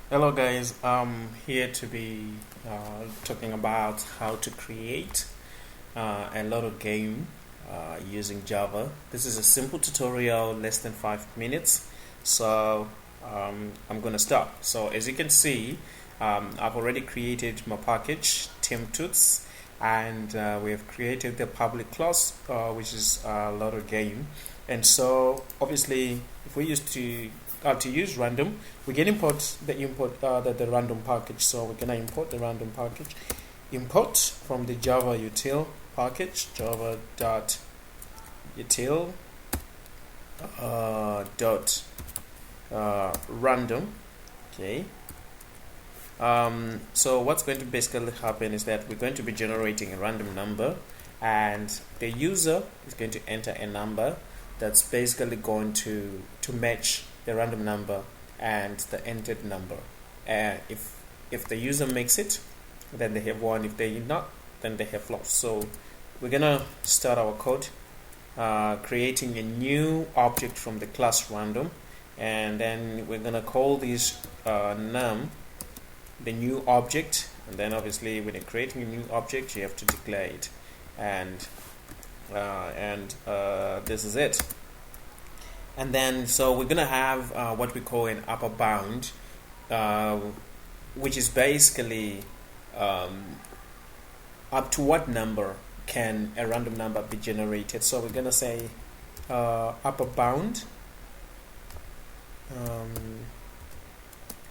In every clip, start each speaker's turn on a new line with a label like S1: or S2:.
S1: Hello guys, I'm here to be talking about how to create a Lotto game using Java. This is a simple tutorial, less than 5 minutes. So I'm gonna start. So as you can see, I've already created my package, TeamToots, and we have created the public class, which is Lotto game. And so obviously, if we used to use random, we can import the random package. So we're gonna import the random package. Import from the Java util package, java.util dot random. Okay. So what's going to basically happen is that we're going to be generating a random number, and the user is going to enter a number that's basically going to match the random number and the entered number. And if the user makes it, then they have won. If they not, then they have lost. So we're gonna start our code, creating a new object from the class random, and then we're gonna call this num, the new object. And then obviously when you're creating a new object, you have to declare it, and this is it. And then so we're gonna have what we call an upper bound, which is basically up to what number can a random number be generated. So we're gonna say upper bound.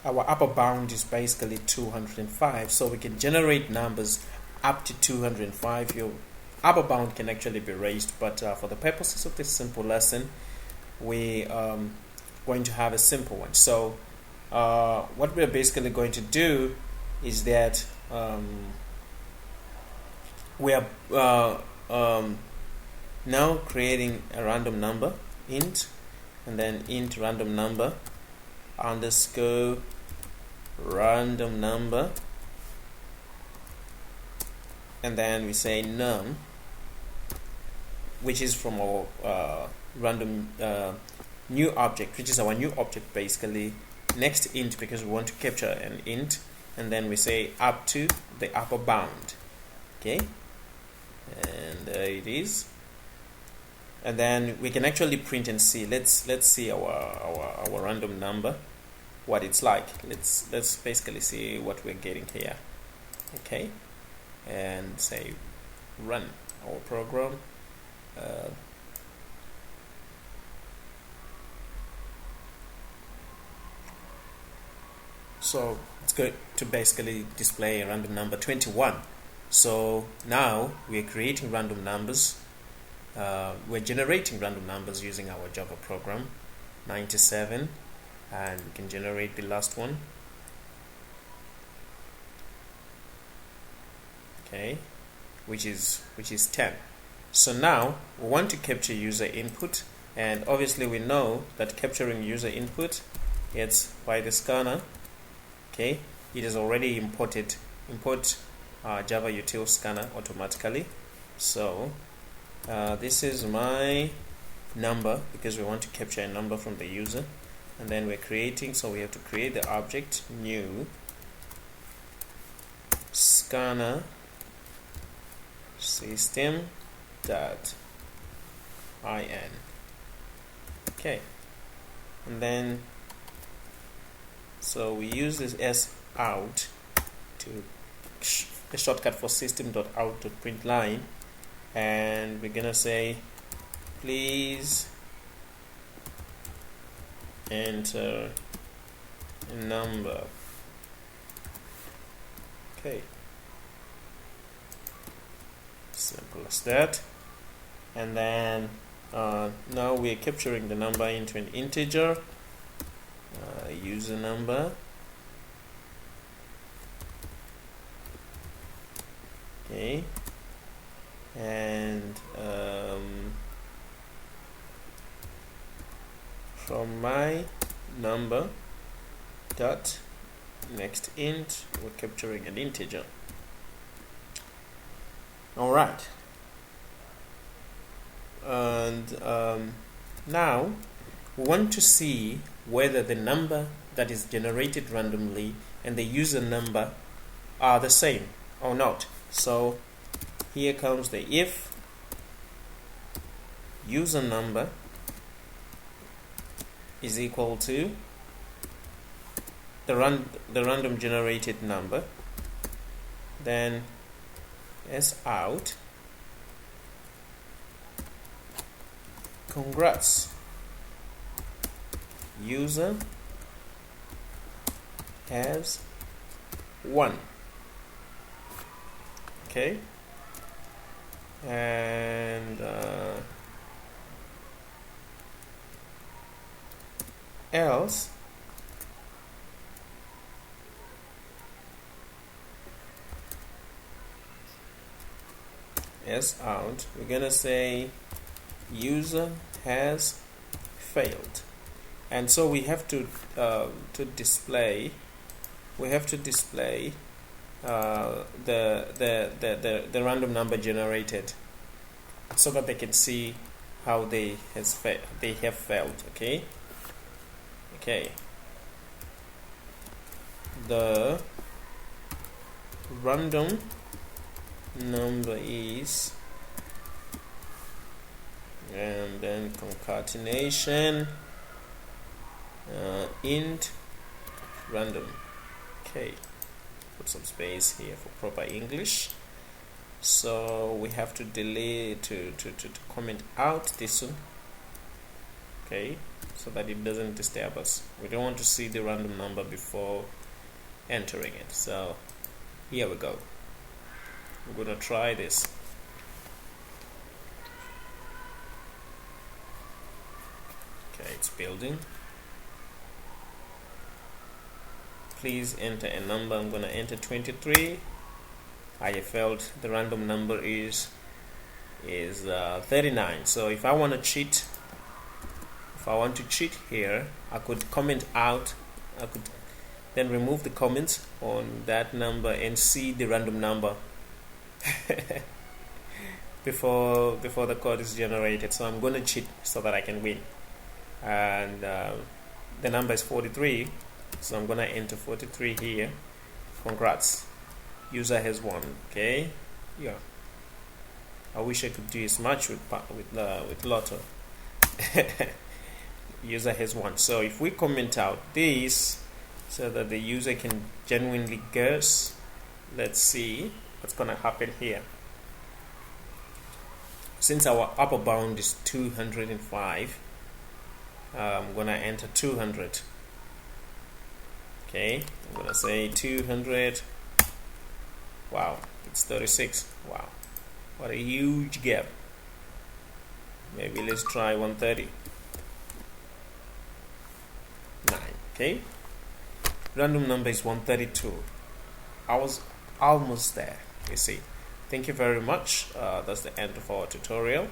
S1: Our upper bound is basically 205, so we can generate numbers up to 205. Your upper bound can actually be raised, but for the purposes of this simple lesson, we going to have a simple one. So what we're basically going to do is that we are now creating a random number, int, and then int random number underscore random number, and then we say num, which is from our random new object, which is our new object basically. Next int, because we want to capture an int, and then we say up to the upper bound. Okay, and there it is. And then we can actually print and see. Let's see our random number, what it's like. Let's basically see what we're getting here. Okay, and say run our program. So it's going to basically display a random number 21. So now we're creating random numbers. We're generating random numbers using our Java program, 97, and we can generate the last one. Okay, which is 10. So now we want to capture user input, and obviously we know that capturing user input, it's by the scanner. Okay, it is already import Java util scanner automatically. So this is my number, because we want to capture a number from the user, and then we're creating, so we have to create the object new scanner system dot in. Okay, and then so we use this as out to the shortcut for system.out.println, and we're gonna say please enter a number. Okay, simple as that. And then now we're capturing the number into an integer, user number. Okay, and from my number dot next int, we're capturing an integer. All right, and now we want to see whether the number that is generated randomly and the user number are the same or not. So here comes the if user number is equal to the random generated number, then s out, congrats, user has won. Okay, and else s out, we're gonna say user has failed. And so we have to display the random number generated so that they can see how they have failed. Okay, the random number is, and then concatenation int random. Okay, put some space here for proper English. So we have to delete to comment out this one, okay, so that it doesn't disturb us. We don't want to see the random number before entering it. So here we go. We're gonna try this. Okay, it's building. Please enter a number. I'm gonna enter 23. I have failed. The random number is 39. So if I want to cheat, here, I could comment out. I could then remove the comments on that number and see the random number before the code is generated. So I'm going to cheat so that I can win. And the number is 43, so I'm going to enter 43 here. Congrats, user has won. Okay, yeah. I wish I could do as much with Lotto. User has won. So if we comment out this so that the user can genuinely guess, let's see what's gonna happen here. Since our upper bound is 205, I'm gonna enter 200. Okay, I'm gonna say 200. Wow, it's 36. Wow, what a huge gap. Maybe let's try 130. 9. Okay, random number is 132. I was almost there, you see. Thank you very much. That's the end of our tutorial.